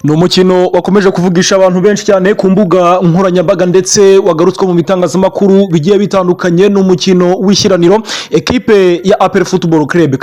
ni umukino wakomeje kuvugisha abantu benshi cyane ku mbuga nkoranyambaga ndetse wagarutswe mu bitangazamakuru bigiye bitandukanye. Ni umukino w'ishyiraniro ekipe ya APR Football Club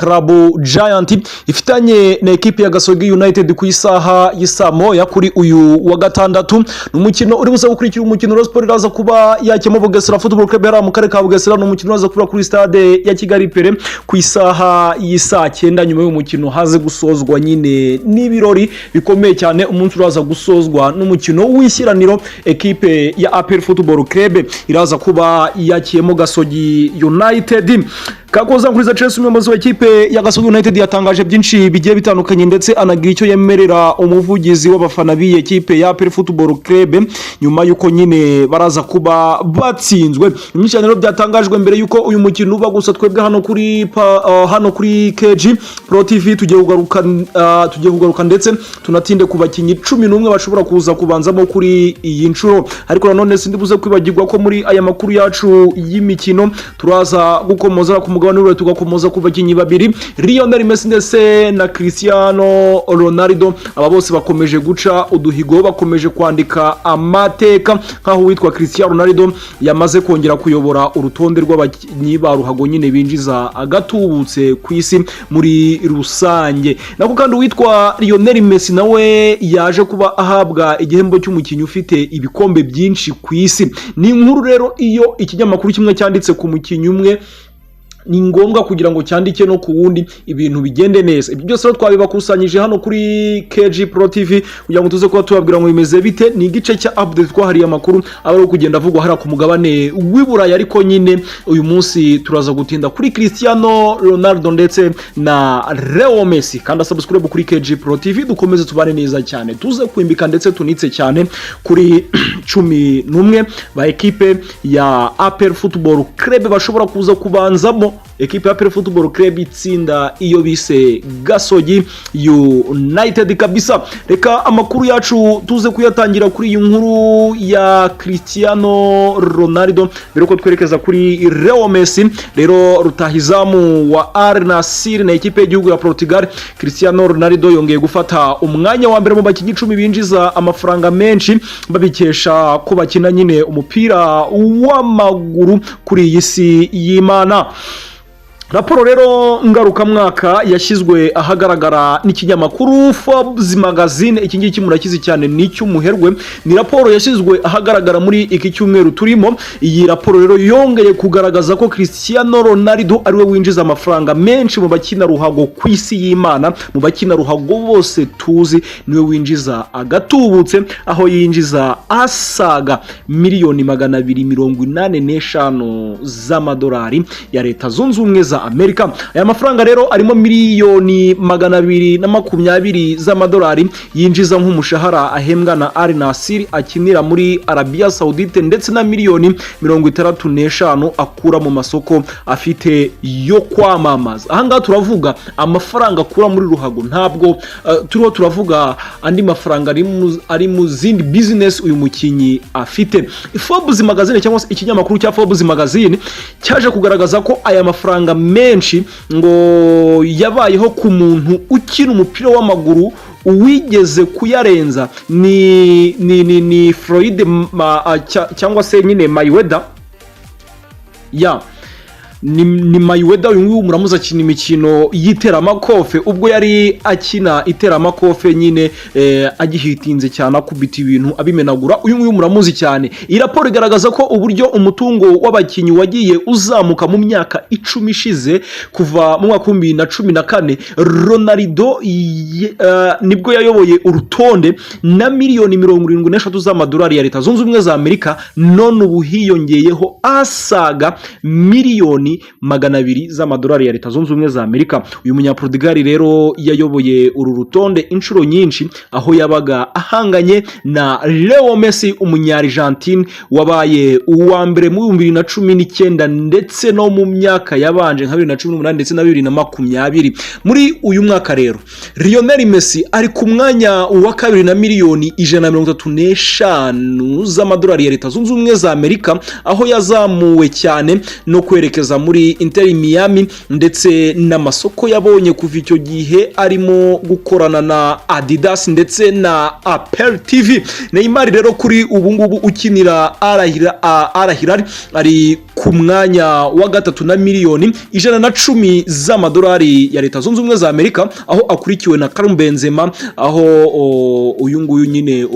Giant ifitanye na ekipe ya Gasogi United ku isaha y'isamo ya kuri uyu wa gatandatu. Ni umukino uri buze gukurikira umukino wa Sport iraza kuba yakemo Bugesera Football Club yari mu karere ka Bugesera. Ni umukino uraza kuba kuri stade ya Kigali Pere ku isaha y'isa 9 nyuma y'umukino haze gusozwa nyine n'ibirori bikomeye cyane. Umunsi uraza gusozwa n'umukino w'ishyiraniro ekipe ya APR Football Club iraza kuba yakiyemo Gasogi United. Kakoza nkuriza Chelsea umuyobozi wa ekipe ya Gasogi United yatangaje byinshi bigiye bitandukanye ndetse anagira icyo yemerera umuvugizi w'abafana b'iyi ekipe ya APR Football Club nyuma yuko nyine baraza kuba batsinzwe. Imyishyaniro byatangajwe mbere yuko uyu mukino uba gusa twebwe hano kuri KG Pro TV tugiye kugaruka ndetse tunatinde ku bakinyi 11 bashobora kuza kubanzamo kuri iyi nshuro. Ariko nanone sindi buze kwibagirwa ko muri aya makuru yacu y'imikino turaza gukomoza ku mugabane w'Uburayi tugakomoza ku bakinyi babiri Lionel Messi ndetse na Cristiano Ronaldo. Aba bose bakomeje guca uduhigo, bakomeje kwandika amateka nkaho witwa Cristiano Ronaldo yamaze kongera kuyobora urutonde rw'abakinyi ba ruhago nyine binjiza agatubutse ku isi muri rusange. Nako kandi witwa Lionel Messi nawe yaje kuba ahabwa igihembo cy'umukinyi ufite ibikombe byinshi ku isi. Ni inkuru rero iyo ikinyamakuru kimwe cyanditse ku mukinyi umwe ni ngombwa kugira ngo cyandike no ku wundi ibintu bigende neza. Ibyo byose twabibakusanyije hano kuri KG Pro TV kugira ngo tuze kuba tubabwira ngo bimeze bite. Ni igice cya update twahariye amakuru aba kugenda avugwa hara ku mugabane w'Iburayi. Ariko nyine uyu munsi turaza gutinda kuri Cristiano Ronaldo ndetse na Leo Messi. Kandi subscribe kuri KG Pro TV dukomeze tubane neza cyane, tuze kwimbika ndetse tunitse cyane kuri 11 ba ekipe ya APR Football Club bashobora kuza kubanzamo ekipe ya APR Football Club itsinda iyo bise Gasogi United kabisa. Reka amakuru yacu tuze kuyatangira kuri iyi nkuru ya Cristiano Ronaldo mbere ko twerekeza kuri Leo Messi. Rero rutahizamu wa Al Nassr na ekipe y'igihugu ya Portugal Cristiano Ronaldo yongeye gufata umwanya wa mbere mu bakinyi 10 binjiza amafaranga menshi babikesha ko bakina nyine umupira w'amaguru kuri iyi si y'Imana. Raporo rero ngaruka mwaka yashyizwe ahagaragara n'ikinyamakuru Forbes magazine. Iki ngiki murakizi cyane ni cy'umuherwe. Ni raporo yashyizwe ahagaragara muri iki cyumweru turimo. Iyi raporo rero yongeye kugaragaza ko Cristiano Ronaldo ariwe winjiza amafaranga menshi mu bakina ruhago ku isi y'Imana. Mu bakina ruhago bose tuzi niwe winjiza agatubutse, aho yinjiza asaga miliyoni 285 z'amadolari ya Leta Zunze Ubumwe za Amerika. Aya mafaranga rero arimo miliyoni 220 z'amadolari yinjiza nk'umushahara ahembwa na Al Nassr akinira muri Arabia Saudite ndetse na miliyoni 65 akura mu masoko afite yo kwamamaza. Ahangaha turavuga amafaranga akura muri ruhago, ntabwo turiho turavuga andi mafaranga ari mu zindi business uyu mukinyi afite. Forbes magazine cyangwa se ikinyamakuru cya Forbes magazine cyaje kugaragaza ko aya mafaranga menshi ngo yabayeho ku muntu ukina umupira w'amaguru uwigeze kuyarenza ni Floyd cyangwa se nyine Mayweather ni Mayweather. Uyu nguyu muramuza akina imikino y'iteramakofe, ubwo yari akina iteramakofe nyine agihitinze cyane akubita ibintu abimenagura. Uyu nguyu muramuzi cyane. Iyi raporo igaragaza ko uburyo umutungo w'abakinyi wagiye uzamuka mu myaka 10 ishize kuva mu mwaka 2014. Ronaldo nibwo yayoboye urutonde na miliyoni 73 z'amadolari ya Leta Zunze Ubumwe za Amerika. None ubu hiyongeyeho asaga miliyoni 200 z'amadolari ya Leta Zunze Ubumwe za Amerika. Uyu munyaportugal rero yayoboye uru rutonde inshuro nyinshi, aho yabaga ahanganye na Leo Messi umunya-Argentine wabaye uwa mbere mu 2019 ndetse no mu myaka yabanje nka 2018 ndetse na 2020. Muri uyu mwaka rero Lionel Messi ari ku mwanya wa kabiri na miliyoni 135 z'amadolari ya Leta Zunze Ubumwe za Amerika, aho yazamuwe cyane no kwerekeza muri Inter Miami ndetse n'amasoko yabonye kuva icyo gihe arimo gukorana na Adidas ndetse na Apple TV. Neymar rero kuri ubu ngubu ukinira Al Hilal ari ku mwanya wa gatatu na miliyoni 110 z'amadolari ya Leta Zunze Ubumwe za Amerika, aho akurikiwe na Karim Benzema, aho uyu nguyu nyine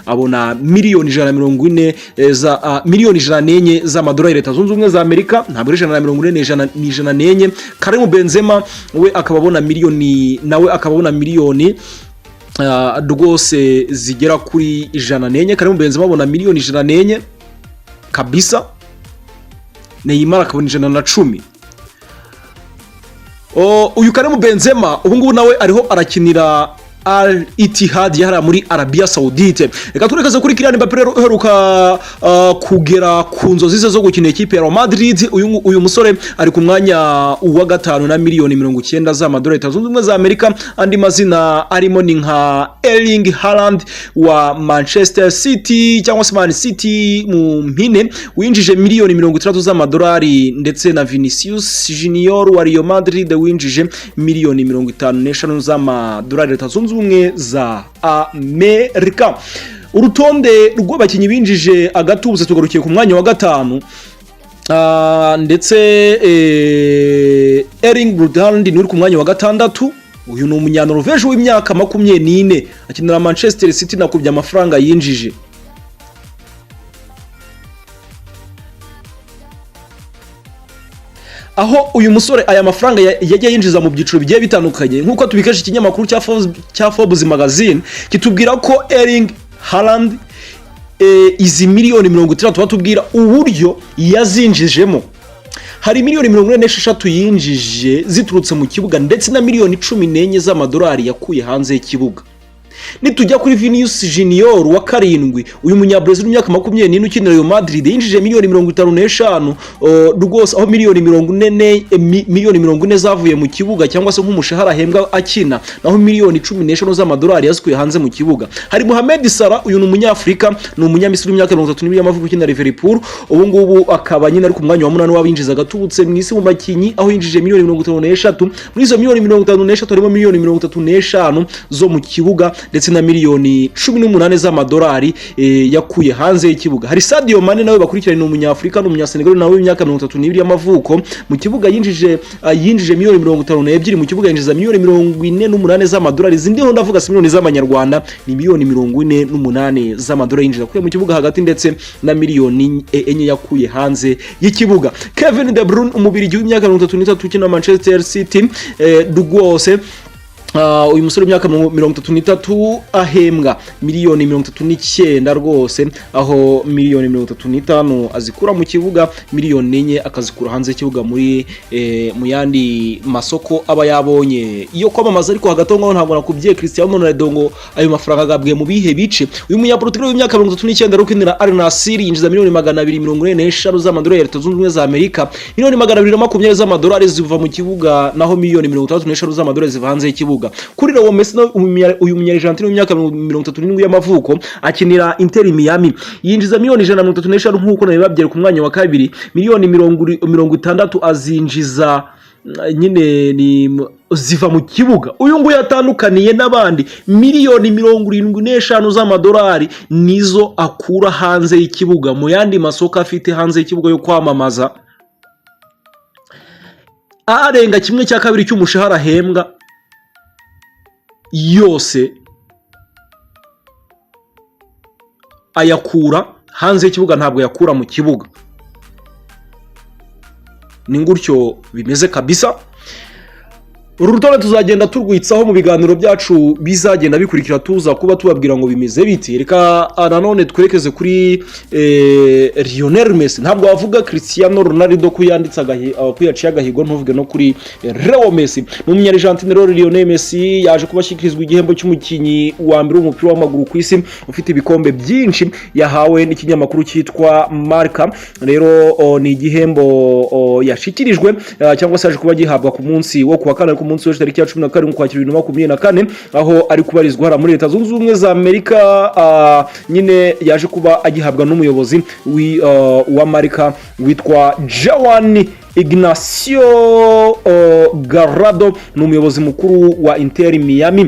abona miliyoni 140 z'amadolari ya Leta Zunze Ubumwe za Amerika, ntabwo 140 Karim Benzema we akaba abona miliyoni rwose zigera kuri 104. Karim Benzema abona miliyoni 104 kabisa, Neymar akabona 110. Uyu Karim Benzema ubu ngubu nawe ariho arakinira Al Ittihad yahara muri Arabia Saudite. Reka turekeze kuri Kylian Mbappé rero uheruka kugera ku nzozi ze zo gukina ikipe ya Real Madrid. Uyu musore ari ku mwanya wa gatanu na miliyoni 90 z'amadolari Leta Zunze Ubumwe za Amerika. Andi mazina arimo ni nka Erling Haaland wa Manchester City cyangwa se Man City mu mpine, winjije miliyoni 30 z'amadolari, ndetse na Vinicius Junior wa Real Madrid winjije miliyoni 55 z'amadolari Leta Zunze Ubumwe za Amerika. Urutonde rw'abakinnyi binjije agatubutse tugarukiye ku mwanya wa gatanu, ndetse Erling Haaland ni uri ku mwanya wa gatandatu. Uyu ni umunyanorvege w'imyaka 24 akinira Manchester City nakubye amafaranga yinjije. Aho uyu musore aya mafaranga yagiye yinjiza mu byiciro bigiye bitandukanye, nkuko tubikesha ikinyamakuru cya Forbes magazine kitubwira ko Erling Haaland izi miliyoni 30 batubwira uburyo yazinjijemo. Hari miliyoni 46 yinjije ziturutse mu kibuga, ndetse na miliyoni 14 z'amadolari yakuye hanze y'ikibuga. Nitujya kuri Vinicius Junior wa karindwi, uyu munyabrazil w'imyaka 24 ukinira Real Madrid yinjije miliyoni 55 rwose, aho miliyoni 40 zavuye mu kibuga cyangwa se nk'umushahara ahembwa akina, naho miliyoni 15 z'amadolari yazikuye hanze mu kibuga. Hari Mohamed Salah, uyu ni umunyafrika, ni umunyamisiri w'imyaka 32 y'amavuko ukinira Liverpool, ubu ngubu akaba nyine ari ku mwanya wa 8 w'abinjiza agatubutse mu isi mu bakinyi, aho yinjije miliyoni 53. Muri izo miliyoni 53 harimo miliyoni 35 zo mu kibuga, ndetse na miliyoni 18 z'amadolari yakuye hanze y'ikibuga. Hari Sadio Mane nawe bakurikirana, ni umunyafrika n'umunyasenegal nawe w'imyaka 32 y'amavuko, mu kibuga yinjije miliyoni 52, mu kibuga yinjiza miliyoni 48 z'amadolari. Zindiho ndavuga si miliyoni z'amanyarwanda, ni miliyoni 48 z'amadolari yinjiza kuye mu kibuga hagati, ndetse na miliyoni 4 yakuye hanze y'ikibuga. Kevin De Bruyne umubirigi w'imyaka 33 ukina Manchester City rwose, uyu musore w'imyaka 33 ahembwa miliyoni 39 rwose, aho miliyoni 35 azikura mu kibuga, miliyoni 4 akazikura hanze y'ikibuga mu yandi masoko aba yabonye iyo kwamamaza. Ariko hagati aho ntabwo nakubye Cristiano Ronaldo ngo ayo mafaranga agabwe mu bihe bice. Uyu munyaportugal w'imyaka 39 rukinira Al Nassr yinjiza miliyoni 245 z'amadolari ya Leta Zunze Ubumwe za Amerika, miliyoni 220 z'amadolari ziva mu kibuga, naho miliyoni 35 z'amadolari ziva hanze y'ikibuga. Kuri Leo Messi uyu munyargentine w'imyaka 37 y'amavuko akinira Inter Miami yinjiza miliyoni 135 nkuko nabibabyere ku mwanya wa kabiri, miliyoni 60 azinjiza nyine ni ziva mu kibuga. Uyu nguyu yatandukaniye n'abandi, miliyoni 75 z'amadolari nizo akura hanze y'ikibuga mu yandi masoko afite hanze y'ikibuga yo kwamamaza, arenga kimwe cya kabiri cy'umushahara ahembwa yose ayakura hanze y'ikibuga, ntabwo yakura mu kibuga. Ni ngutyo bimeze kabisa. Uru rutonde tuzagenda turwitsaho mu biganiro byacu bizagenda bikurikira, tuza kuba tubabwira ngo bimeze biti. Reka nanone twerekeze kuri Lionel Messi. Ntabwo wavuga Cristiano Ronaldo ko yanditse kuyaciye agahigo, ntuvuge no kuri Leo Messi. N'umunyargentine rero Lionel Messi yaje kubashyikirizwa igihembo cy'umukinyi wa mbere w'umupira w'amaguru ku isi ufite ibikombe byinshi, yahawe n'ikinyamakuru cyitwa Marca. Rero ni igihembo yashikirijwe cyangwa se aje kuba gihabwa ku munsi wo kuwa kane ku munsi wa tariki ya 17 Ukwakira 2024 aho ari kubarizwa hara muri Leta Zunze Ubumwe za Amerika. Nyine yaje kuba agihabwa n'umuyobozi w'Amerika witwa Juan Ignacio Garrado, n'umuyobozi mukuru wa Inter Miami.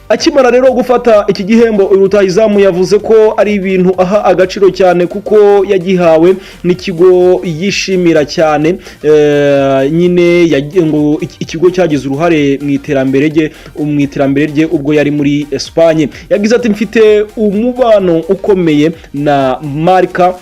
Akimara rero gufata iki gihembo, rutahizamu yavuze ko ari ibintu aha agaciro cyane kuko yagihawe n'ikigo yishimira cyane. Nyine ngo ikigo cyagize uruhare mu iterambere rye ubwo yari muri Espagne. Yagize ati mfite umubano ukomeye na Marca,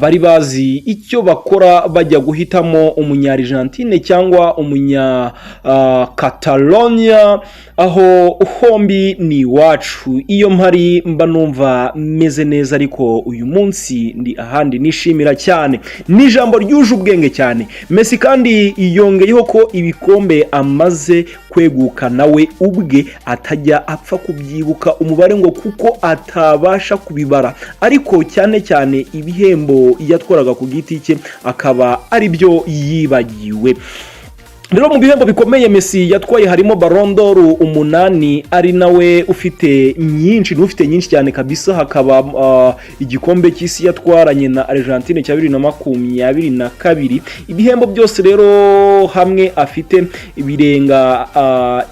bari bazi icyo bakora bajya guhitamo umunya-Argentine cyangwa umunya-Catalonia, aho hombi ni iwacu. Iyo mpari mba numva meze neza, ariko uyu munsi ndi ahandi nishimira cyane. Ni ijambo ryuje ubwenge cyane. Messi kandi yongeyeho ko ibikombe amaze kweguka nawe ubwe atajya apfa kubyibuka umubare ngo kuko atabasha kubibara, ariko cyane cyane ibihembo yatwaraga ku giti cye akaba ari byo yibagiwe. Rero mu bihembo bikomeye Messi yatwaye harimo Ballon d'Or 8, ari nawe ufite nyinshi cyane kabisa. Hakaba igikombe cy'isi yatwaranye na Argentine cya 2022. Ibihembo byose rero hamwe afite ibirenga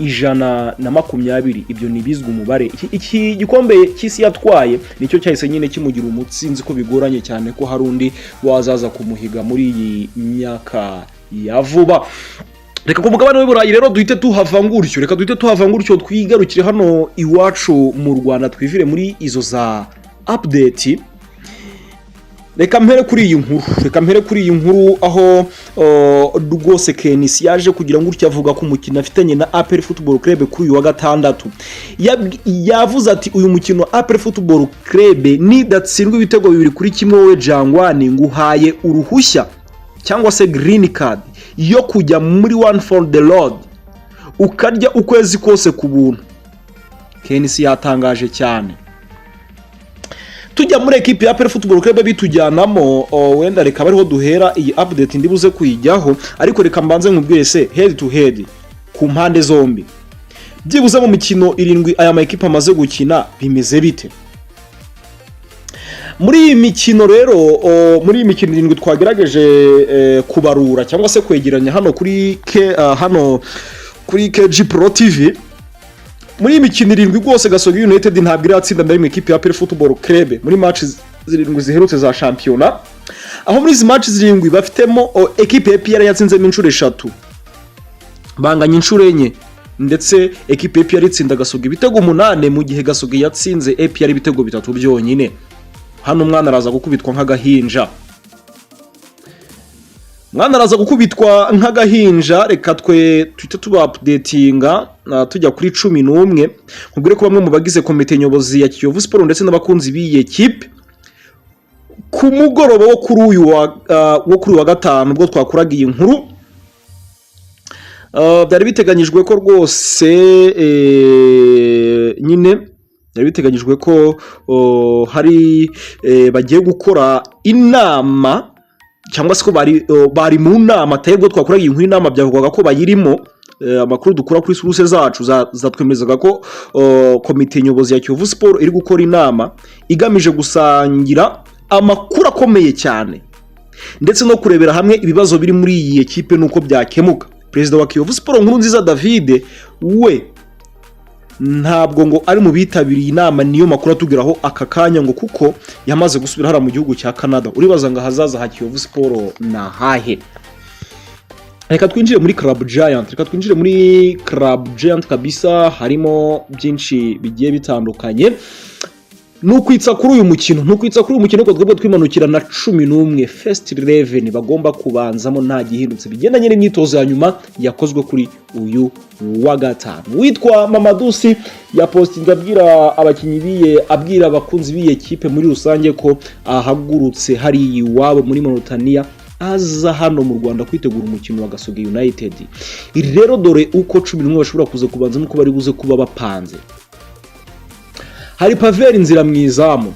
120. Ibyo ni bizwi umubare. Iki gikombe cy'isi yatwaye nicyo cyahise nyine kimugira umutsinzi ko bigoranye cyane ko hari undi wazaza kumuhiga muri iyi myaka ya vuba. Reka ku mugabane w'Iburayi rero duhite tuhava ngurutyo twigarukire hano iwacu mu Rwanda, twivire muri izo za update. Reka mpere kuri iyi nkuru aho rwose Kenisi yaje kugira ngo avuga ko umukino afitanye na APR Football Club kuri uyu wa gatandatu. Yavuze ati uyu mukino APR Football Club nidatsindwa ibitego 2-1 wowe Jangwani nguhaye uruhushya cyangwa se green card yo kujya muri One for the Lord ukarya ukwezi kose ku buntu. Kenisi yatangaje cyane. Tujya muri equipe ya APR Football Club bitujyanamo, wenda reka bariho duhera iyi update ndibuze kuyijyaho, ariko reka mbanze nkubwire se head to head ku mpande zombi byibuze mu mikino 7 aya ma equipe amaze gukina bimeze bite. Muri iyi mikino rero, muri iyi mikino 7 twagerageje kubarura cyangwa se kwegeranya hano kuri KG Pro TV. Muri iyi mikino 7 rwose Gasogi United ntabwo iratsinda mbere mu equipe ya APR Football Club muri match 7 ziherutse za shampiyona, aho muri izi match 7 bafitemo equipe ya APR yatsinzemo inshuro 3, banganya inshuro 4, ndetse equipe ya APR itsinda Gasogi ibitego 8 mu gihe Gasogi yatsinze APR ibitego 3 byonyine. Hano umwana araza gukubitwa nk'agahinja. Reka twe twite tuba updatinga tujya kuri 11. Nkubwire ko bamwe mu bagize komite nyobozi ya Kiyovu Sport ndetse n'abakunzi b'iyi equipe ku mugoroba wo kuri uyu wa gatanu ubwo twakuraga iyi nkuru, byari biteganyijwe ko rwose nyine byari biteganyijwe ko hari bagiye gukora inama cyangwa se ko bari mu nama atayebwo twakuraga iyi nkuru. Inama byavugwaga ko bayirimo. Amakuru dukura kuri source zacu zatwemezaga ko komite nyobozi ya Kiyovu Sport iri gukora inama igamije gusangira amakuru akomeye cyane ndetse no kurebera hamwe ibibazo biri muri iyi equipe nuko byakemuka. Perezida wa Kiyovu Sport Nkurunziza David we ntabwo ngo ari mu bitabiriye inama, niyo makuru atugeraho aka kanya ngo kuko yamaze gusubira hara mu gihugu cya Canada. Uribaza ngo hazaza ha Kiyovu Sport na hahe. Reka twinjire muri Club Giant kabisa, harimo byinshi bigiye bitandukanye. Nukwitsa kuri uyu mukino ko twebwe twimanukira na 11 first 11 bagomba kubanzamo nta gihindutse bigendanye n'imyitozo ya nyuma yakozwe kuri uyu wa gatanu. Witwa Mamadusi ya postinga abwira abakunzi b'iyi equipe muri rusange ko ahagurutse hari iwabo muri Mauritania aza hano mu Rwanda kwitegura umukino wa Gasogi United. Iri rero dore uko 11 bashobora kuza kubanza nuko bari buze kuba bapanze. Hari Pavel Inzira mwizamu,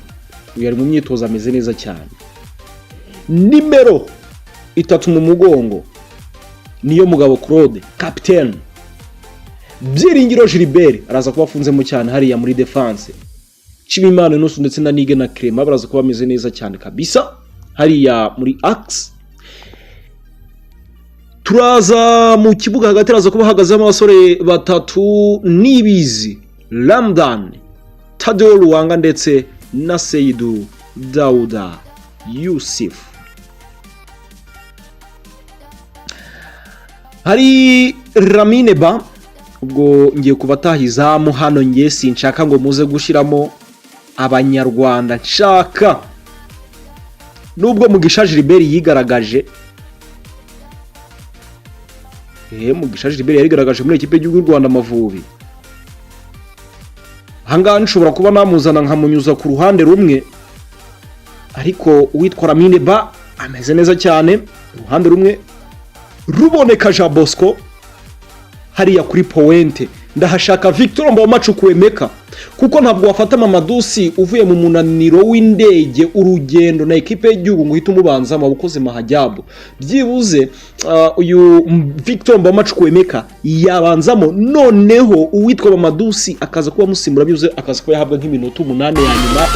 yari mu myitozo ameze neza cyane. Nimero itatu mu mugongo niyo mugabo Claude capitaine. Byiringiro Gilbert araza kuba afunzemo cyane hariya muri defense. Chibimana Nusu ndetse na Nige na Clement baraza kuba bameze neza cyane kabisa hariya muri axe. Turaza mu kibuga hagati araza kuba hagazemo abasore batatu Nibizi, Ramdan, Tadeo Ruwanga ndetse na Seidu Dauda Yusuf. Hari Ramine Ba, ubwo ngiye kubatahizamu hano ngiye sinshaka ngo muze gushiramo abanyarwanda, nshaka nubwo Mugisha Gilbert yigaragaje Mugisha Gilbert yarigaragaje muri ekipe y'u Rwanda Amavubi. Hanga nshobora kuba namuzana nkamunyuza ku ruhande rumwe, ariko uwitwa Ramine Ba ameze neza cyane uruhande rumwe. Ruboneka Jean Bosco hariya kuri pointe ndahashaka Victor Mbawamacukwemeka, kuko ntabwo wafata Mamadusi uvuye mu munaniro w'indege urugendo na ekipe y'igihugu ngo uhite umubanza mu bukoze mahajabu. Byibuze uyu Victor Mbawamacukwemeka yabanzamo, noneho uwitwa Mamadusi akaza kuba musimbura, byibuze akaza kuba yahabwa nk'iminota 8 ya nyuma